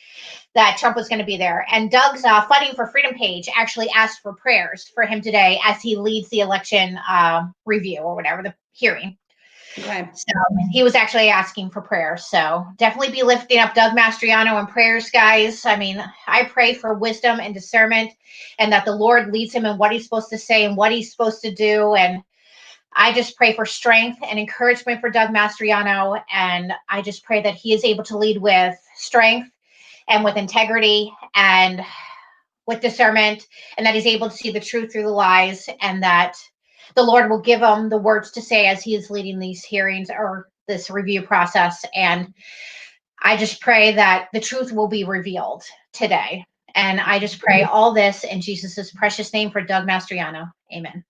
that Trump was going to be there. And Doug's Fighting for Freedom page actually asked for prayers for him today as he leads the election review or whatever, the hearing. Okay. So he was actually asking for prayers. So definitely be lifting up Doug Mastriano in prayers, guys. I mean, I pray for wisdom and discernment and that the Lord leads him in what he's supposed to say and what he's supposed to do. And I just pray for strength and encouragement for Doug Mastriano. And I just pray that he is able to lead with strength and with integrity and with discernment, and that he's able to see the truth through the lies, and that the Lord will give him the words to say as he is leading these hearings or this review process. And I just pray that the truth will be revealed today. And I just pray all this in Jesus' precious name for Doug Mastriano. Amen.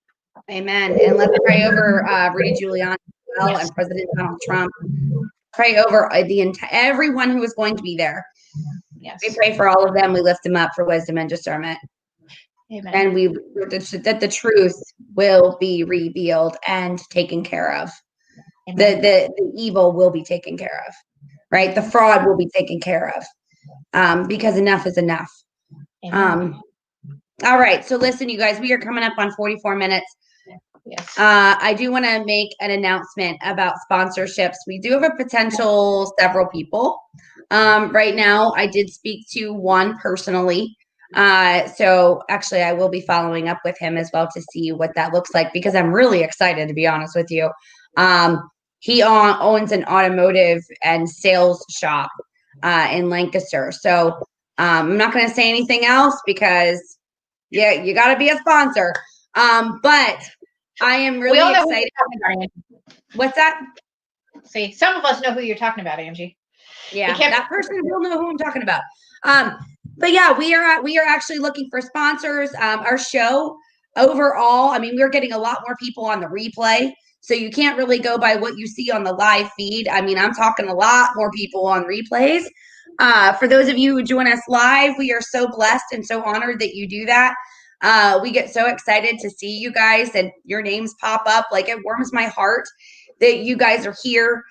Amen. And let's pray over Rudy Giuliani as well, and President Donald Trump. Pray over everyone who is going to be there. Yes. We pray for all of them. We lift them up for wisdom and discernment. Amen. And that the truth will be revealed and taken care of. The evil will be taken care of, right? The fraud will be taken care of, because enough is enough. All right. So listen, you guys, we are coming up on 44 minutes. Yes. I do want to make an announcement about sponsorships. We do have a potential several people. Right now, I did speak to one personally. So actually I will be following up with him as well to see what that looks like, because I'm really excited, to be honest with you. He owns an automotive and sales shop, in Lancaster. So, I'm not going to say anything else because you got to be a sponsor. But I am really excited. What's that? See, some of us know who you're talking about, Angie. Yeah, that person will know who I'm talking about. But yeah, we are actually looking for sponsors. Our show overall, I mean, we're getting a lot more people on the replay. So you can't really go by what you see on the live feed. I mean, I'm talking a lot more people on replays. For those of you who join us live, we are so blessed and so honored that you do that. We get so excited to see you guys and your names pop up. Like, it warms my heart that you guys are here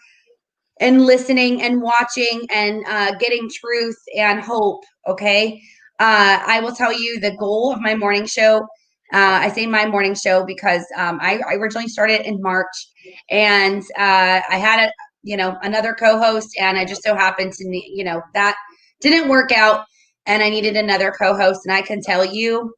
and listening and watching and getting truth and hope. Okay. I will tell you the goal of my morning show. I say my morning show because I originally started in March, and I had another co-host, and I just so happened to, that didn't work out, and I needed another co-host. And I can tell you,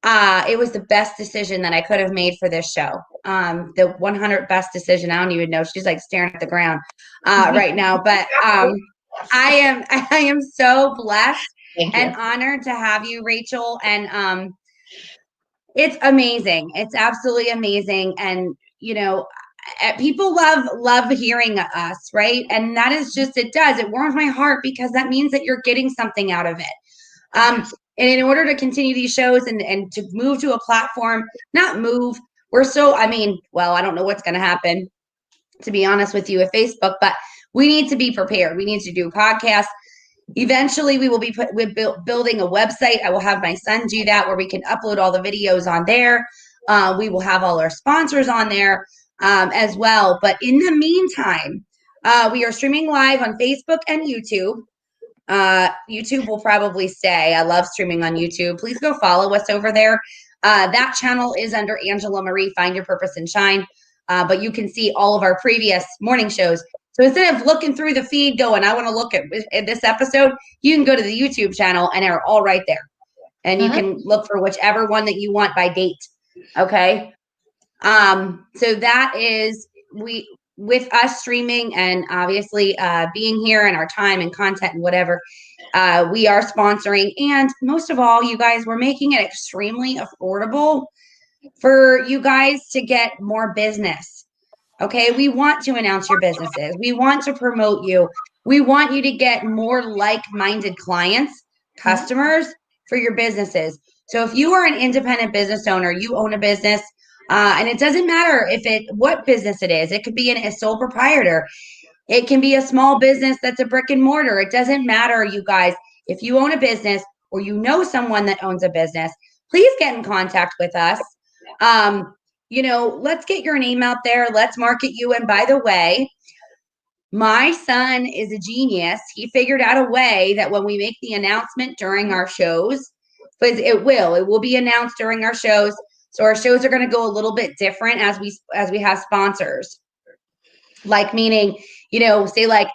It was the best decision that I could have made for this show. The 100 best decision. I don't even know. She's like staring at the ground right now. But I am so blessed and honored to have you, Rachel. And it's amazing. It's absolutely amazing. And people love hearing us, right? And that is just, it warms my heart because that means that you're getting something out of it. And in order to continue these shows and to move to a platform, not move, I don't know what's going to happen, to be honest with you, with Facebook, but we need to be prepared. We need to do podcasts. Eventually, we will be building a website. I will have my son do that where we can upload all the videos on there. We will have all our sponsors on there as well. But in the meantime, we are streaming live on Facebook and YouTube. YouTube will probably stay. I love streaming on YouTube. Please go follow us over there. That channel is under Angela Marie, Find Your Purpose and Shine. But you can see all of our previous morning shows. So instead of looking through the feed going, I want to look at this episode, you can go to the YouTube channel and they're all right there. And you can look for whichever one that you want by date. Okay. So that is with us streaming and obviously being here and our time and content and whatever, we are sponsoring. And most of all, you guys, we're making it extremely affordable for you guys to get more business. Okay. We want to announce your businesses. We want to promote you. We want you to get more like-minded clients, customers for your businesses. So if you are an independent business owner, you own a business, and it doesn't matter what business it is. It could be a sole proprietor. It can be a small business that's a brick and mortar. It doesn't matter, you guys. If you own a business or you know someone that owns a business, please get in contact with us. Let's get your name out there. Let's market you. And by the way, my son is a genius. He figured out a way that when we make the announcement during our shows, because it will be announced during our shows. So our shows are going to go a little bit different as we have sponsors. Like meaning, say like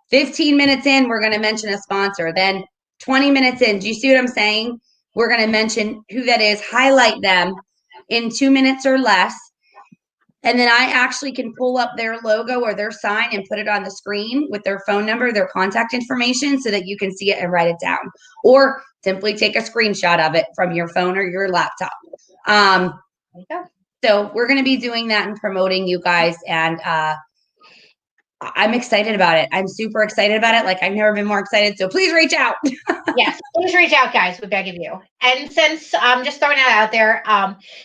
15 minutes in, we're going to mention a sponsor. Then 20 minutes in, do you see what I'm saying? We're going to mention who that is, highlight them in 2 minutes or less. And then I actually can pull up their logo or their sign and put it on the screen with their phone number, their contact information, so that you can see it and write it down. Or simply take a screenshot of it from your phone or your laptop. So we're going to be doing that and promoting you guys. And I'm excited about it. I'm super excited about it. Like I've never been more excited. So please reach out. Yes, please reach out, guys. We beg of you. And since I'm just throwing that out there,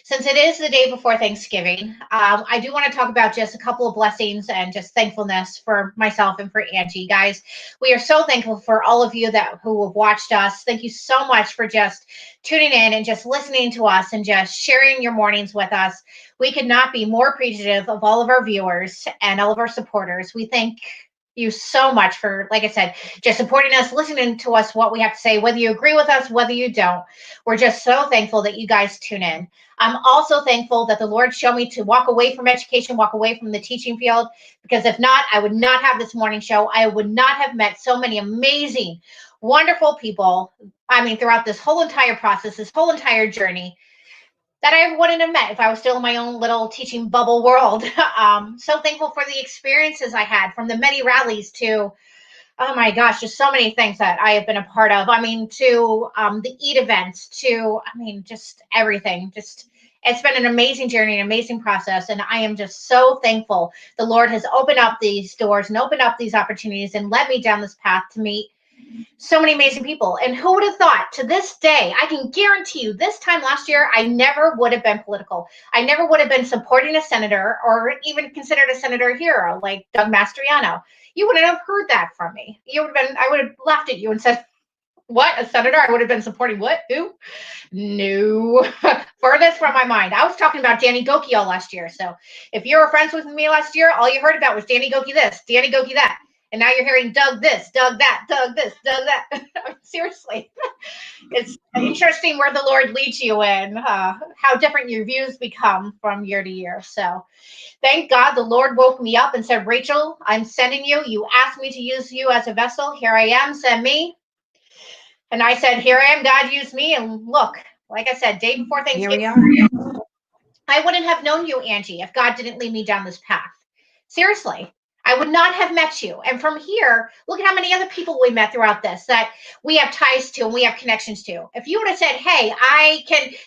since it is the day before Thanksgiving, I do want to talk about just a couple of blessings and just thankfulness for myself and for Angie. Guys, we are so thankful for all of you who have watched us. Thank you so much for just tuning in and just listening to us and just sharing your mornings with us. We could not be more appreciative of all of our viewers and all of our supporters. We thank you so much for, like I said, just supporting us, listening to us, what we have to say, whether you agree with us, whether you don't. We're just so thankful that you guys tune in. I'm also thankful that the Lord showed me to walk away from education, walk away from the teaching field, because if not, I would not have this morning show. I would not have met so many amazing, wonderful people. I mean, throughout this whole entire process, this whole entire journey, that I wouldn't have met if I was still in my own little teaching bubble world. So thankful for the experiences I had, from the many rallies to, oh my gosh, just so many things that I have been a part of. I mean, to the EAT events, to, just everything. It's been an amazing journey, an amazing process. And I am just so thankful the Lord has opened up these doors and opened up these opportunities and led me down this path to meet so many amazing people. And who would have thought, to this day, I can guarantee you, this time last year, I never would have been political. I never would have been supporting a senator or even considered a senator hero like Doug Mastriano. You wouldn't have heard that from me. I would have laughed at you and said, what, a senator? I would have been supporting what? Who? No. Furthest from my mind. I was talking about Danny Gokey all last year. So if you were friends with me last year, all you heard about was Danny Gokey this, Danny Gokey that. And now you're hearing Doug this, Doug that, Doug this, Doug that. Seriously. It's interesting where the Lord leads you in, how different your views become from year to year. So thank God the Lord woke me up and said, Rachel, I'm sending you. You asked me to use you as a vessel. Here I am. Send me. And I said, here I am. God, use me. And look, Like I said, day before Here we Thanksgiving. are. I wouldn't have known you, Angie, if God didn't lead me down this path. Seriously, I would not have met you. And from here, look at how many other people we met throughout this that we have ties to and we have connections to. If you would have said, hey,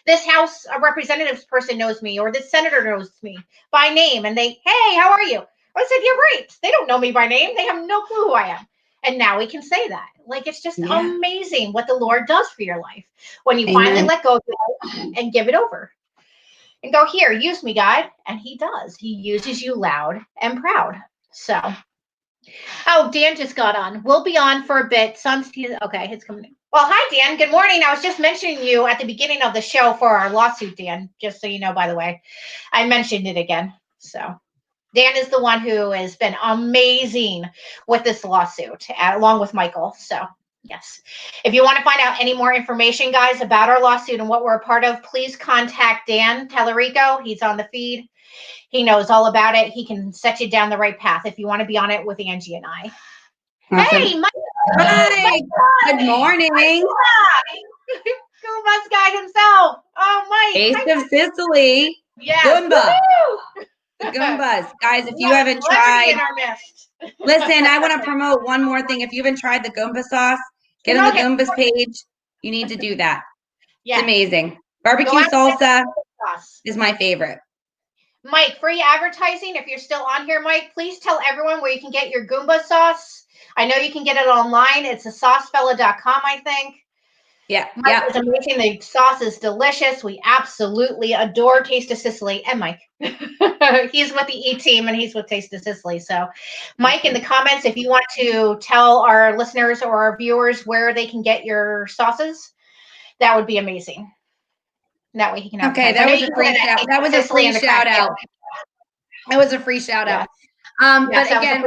this House of Representatives person knows me, or this senator knows me by name, and hey, how are you? I said, you're right. They don't know me by name. They have no clue who I am. And now we can say that. Like, it's just amazing what the Lord does for your life when you finally let go of it and give it over. And go, here, use me, God. And he does. He uses you loud and proud. So, Dan just got on. We'll be on for a bit. Okay, it's coming in. Well, hi, Dan. Good morning. I was just mentioning you at the beginning of the show for our lawsuit, Dan, just so you know, by the way. I mentioned it again. So, Dan is the one who has been amazing with this lawsuit, along with Michael. So, yes. If you want to find out any more information, guys, about our lawsuit and what we're a part of, please contact Dan Tellerico. He's on the feed. He knows all about it. He can set you down the right path if you want to be on it with Angie and I. Awesome. Hey, Mike. Hi. Good morning. Goombas guy himself. Oh, Mike. Taste of Sicily. Yes. Goomba. Woo-hoo! The Goombas. Guys, if you haven't tried, listen, I want to promote one more thing. If you haven't tried the Goomba sauce, get on the Goombas page. You need to do that. It's amazing. Barbecue salsa is my favorite. Mike, free advertising. If you're still on here, Mike, please tell everyone where you can get your Goomba sauce. I know you can get it online. It's a saucefella.com, I think. Yeah. Mike is amazing. The sauce is delicious. We absolutely adore Taste of Sicily. And Mike, he's with the E-team and he's with Taste of Sicily. So, Mike, in the comments, if you want to tell our listeners or our viewers where they can get your sauces, that would be amazing. That way he can have that was a free shout. That was a free shout out. That was a free shout out. But again,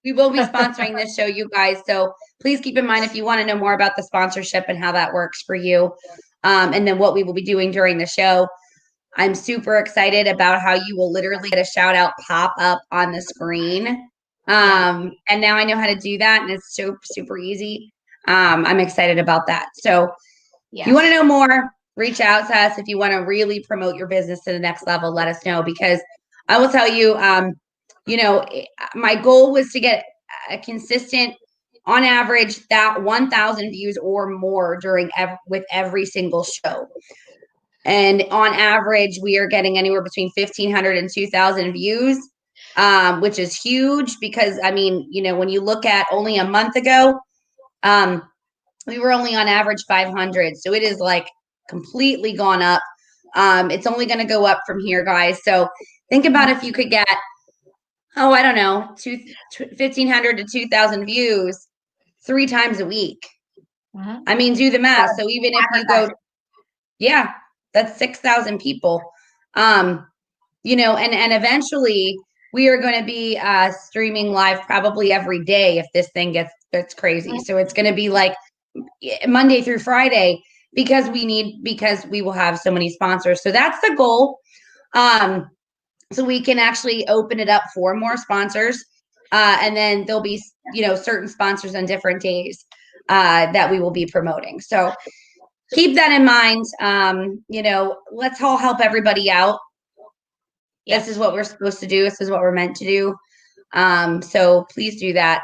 we will be sponsoring this show, you guys. So please keep in mind if you want to know more about the sponsorship and how that works for you, and then what we will be doing during the show. I'm super excited about how you will literally get a shout out pop up on the screen. And now I know how to do that, and it's super easy. I'm excited about that. So if you want to know more, reach out to us. If you want to really promote your business to the next level, let us know, because I will tell you, my goal was to get a consistent, on average, that 1,000 views or more with every single show. And on average, we are getting anywhere between 1,500 and 2,000 views, which is huge because, when you look at only a month ago, we were only on average 500. So it is like completely gone up. It's only going to go up from here, guys. So think about if you could get, 1,500 to 2,000 views 3 times a week. Do the math. So even if you go, that's 6,000 people. And eventually we are going to be streaming live probably every day if this thing gets crazy. So it's going to be like Monday through Friday because we will have so many sponsors. So that's the goal. So we can actually open it up for more sponsors. And then there'll be, certain sponsors on different days that we will be promoting. So keep that in mind. Let's all help everybody out. Yes. This is what we're supposed to do. This is what we're meant to do. So please do that.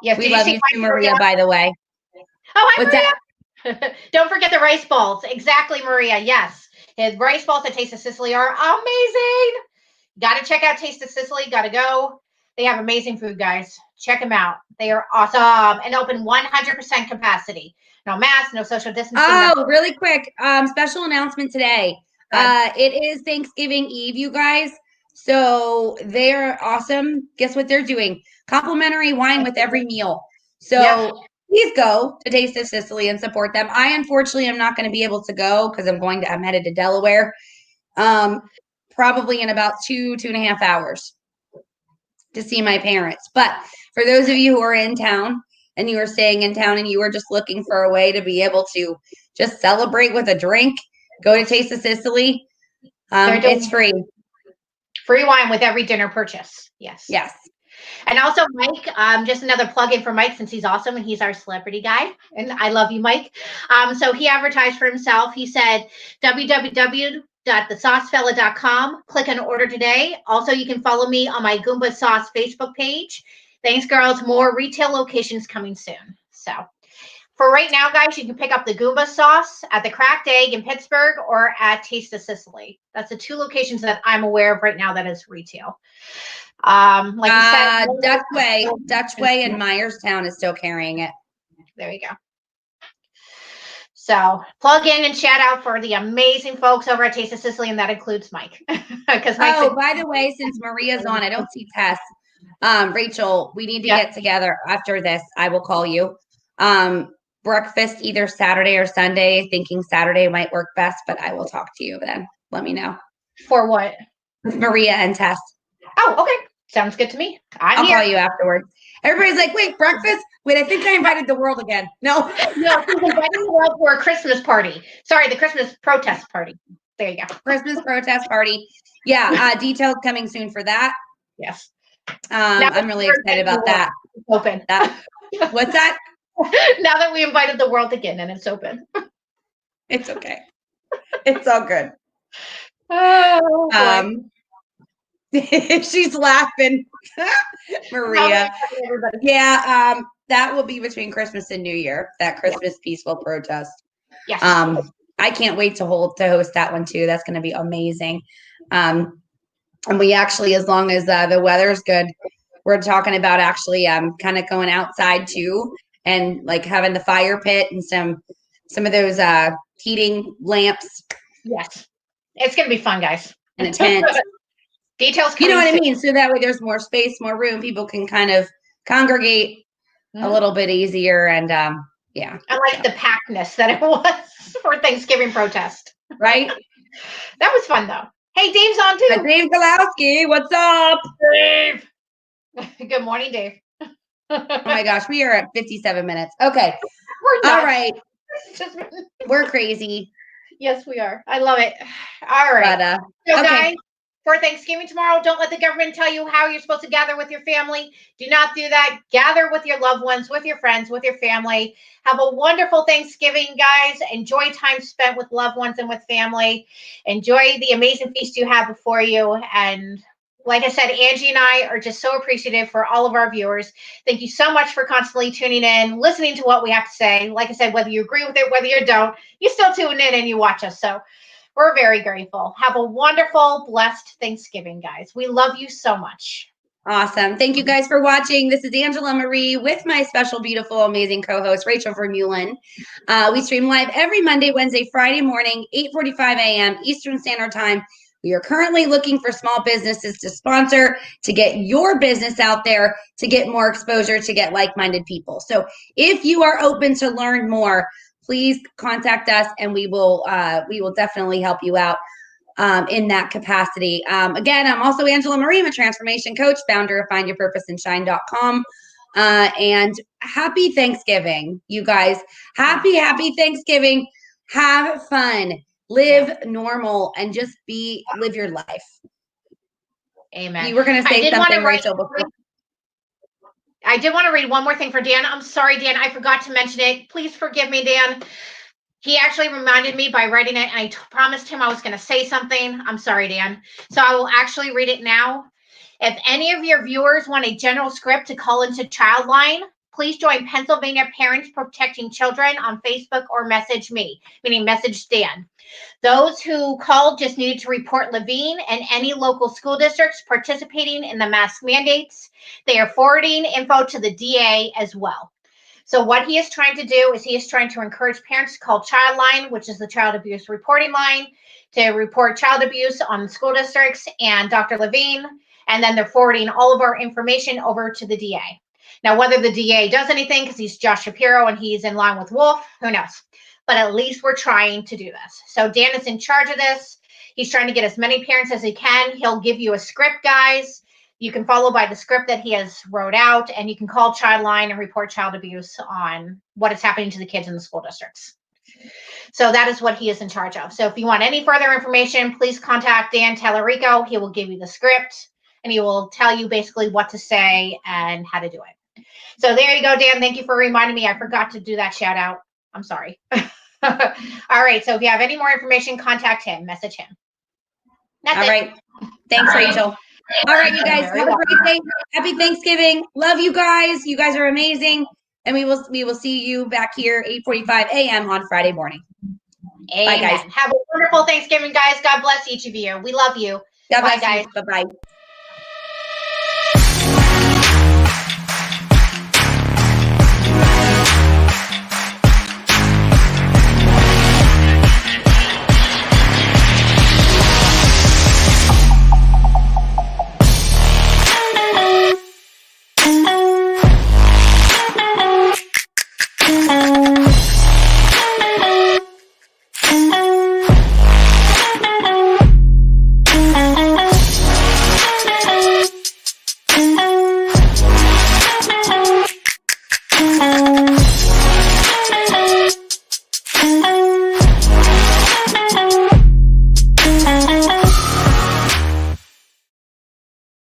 We love you too, Maria, by the way. Oh, hi, Maria. Don't forget the rice balls. Exactly, Maria. Yes. His rice balls at Taste of Sicily are amazing. Got to check out Taste of Sicily. Got to go. They have amazing food, guys. Check them out. They are awesome and open 100% capacity. No mask, no social distancing. Oh, really quick. Special announcement today. It is Thanksgiving Eve, you guys. So they're awesome. Guess what they're doing? Complimentary wine with every meal. So please go to Taste of Sicily and support them. I unfortunately am not going to be able to go because I'm headed to Delaware. Probably in about 2.5 hours to see my parents. But for those of you who are in town and you are staying in town and you are just looking for a way to be able to just celebrate with a drink, go to Taste of Sicily. It's free. Free wine with every dinner purchase. Yes. Yes. And also Mike, just another plug-in for Mike since he's awesome and he's our celebrity guy. And I love you, Mike. So he advertised for himself. He said www.thesaucefella.com. Click on order today. Also, you can follow me on my Goomba Sauce Facebook page. Thanks, girls. More retail locations coming soon. So for right now, guys, you can pick up the Goomba sauce at the Cracked Egg in Pittsburgh or at Taste of Sicily. That's the 2 locations that I'm aware of right now that is retail. Like you said, Dutch Way in Myerstown is still carrying it. There you go. So plug in and shout out for the amazing folks over at Taste of Sicily, and that includes Mike. By the way, since Maria's on, I don't see Tess. Rachel, we need to get together after this. I will call you. Breakfast either Saturday or Sunday. Thinking Saturday might work best, but I will talk to you then. Let me know. For what? With Maria and Tess. Oh, okay. Sounds good to me. I'll call you afterwards. Everybody's like, wait, breakfast? Wait, I think I invited the world again. No. No, she's inviting the world for a Christmas party. Sorry, the Christmas protest party. There you go. Christmas protest party. Yeah, details coming soon for that. Yes. I'm really excited about that. It's open. What's that? Now that we invited the world again and it's open. It's okay. It's all good. Oh, she's laughing. Maria. Yeah, that will be between Christmas and New Year, that Christmas peaceful protest. Yes. I can't wait to host that one too. That's going to be amazing. And we actually, as long as the weather's good, we're talking about actually kind of going outside too, and like having the fire pit and some of those heating lamps. Yes. It's going to be fun, guys. And a tent. Details. You know what I mean? So that way there's more space, more room. People can kind of congregate a little bit easier. And yeah. I like the packedness that it was for Thanksgiving protest. Right? That was fun though. Hey, Dave's on too. Dave Galowski, what's up? Dave. Good morning, Dave. Oh my gosh, we are at 57 minutes. Okay. We're all right. We're crazy. Yes, we are. I love it. All right. But, so guys, for Thanksgiving tomorrow, don't let the government tell you how you're supposed to gather with your family. Do not do that. Gather with your loved ones, with your friends, with your family. Have a wonderful Thanksgiving, guys. Enjoy time spent with loved ones and with family. Enjoy the amazing feast you have before you. And like I said, Angie and I are just so appreciative for all of our viewers. Thank you so much for constantly tuning in, listening to what we have to say. Like I said, whether you agree with it, whether you don't, you still tune in and you watch us. So we're very grateful. Have a wonderful, blessed Thanksgiving, guys. We love you so much. Awesome. Thank you guys for watching. This is Angela Marie with my special, beautiful, amazing co-host, Rachel Vermeulen. We stream live every Monday, Wednesday, Friday morning, 8:45 a.m. Eastern Standard Time. We are currently looking for small businesses to sponsor, to get your business out there, to get more exposure, to get like-minded people. So if you are open to learn more, please contact us and we will definitely help you out in that capacity. Again, I'm also Angela Marie, I'm a transformation coach, founder of findyourpurposeandshine.com. And happy Thanksgiving, you guys. Happy Thanksgiving. Have fun. Live normal and just live your life. Amen. You were going to say something, Rachel, before. I did want to read one more thing for Dan. I'm sorry, Dan. I forgot to mention it. Please forgive me, Dan. He actually reminded me by writing it, and I promised him I was going to say something. I'm sorry, Dan. So I will actually read it now. If any of your viewers want a general script to call into Childline, please join Pennsylvania Parents Protecting Children on Facebook or message me, meaning message Dan. Those who called just needed to report Levine and any local school districts participating in the mask mandates. They are forwarding info to the DA as well. So what he is trying to do is he is trying to encourage parents to call Childline, which is the child abuse reporting line, to report child abuse on school districts and Dr. Levine. And then they're forwarding all of our information over to the DA. Now, whether the DA does anything because he's Josh Shapiro and he's in line with Wolf, who knows? But at least we're trying to do this. So Dan is in charge of this. He's trying to get as many parents as he can. He'll give you a script, guys. You can follow by the script that he has wrote out, and you can call Childline and report child abuse on what is happening to the kids in the school districts. So that is what he is in charge of. So if you want any further information, please contact Dan Tallarico. He will give you the script. and he will tell you basically what to say and how to do it. So there you go, Dan. Thank you for reminding me. I forgot to do that shout out. I'm sorry. All right. So if you have any more information, contact him, message him. That's All right. Thanks, Rachel. All right, you guys, have a great day. Happy Thanksgiving. Love you guys. You guys are amazing. And we will see you back here 8:45 a.m. on Friday morning. Amen. Bye, guys. Have a wonderful Thanksgiving, guys. God bless each of you. We love you. God Bye, bless guys. you. Bye-bye.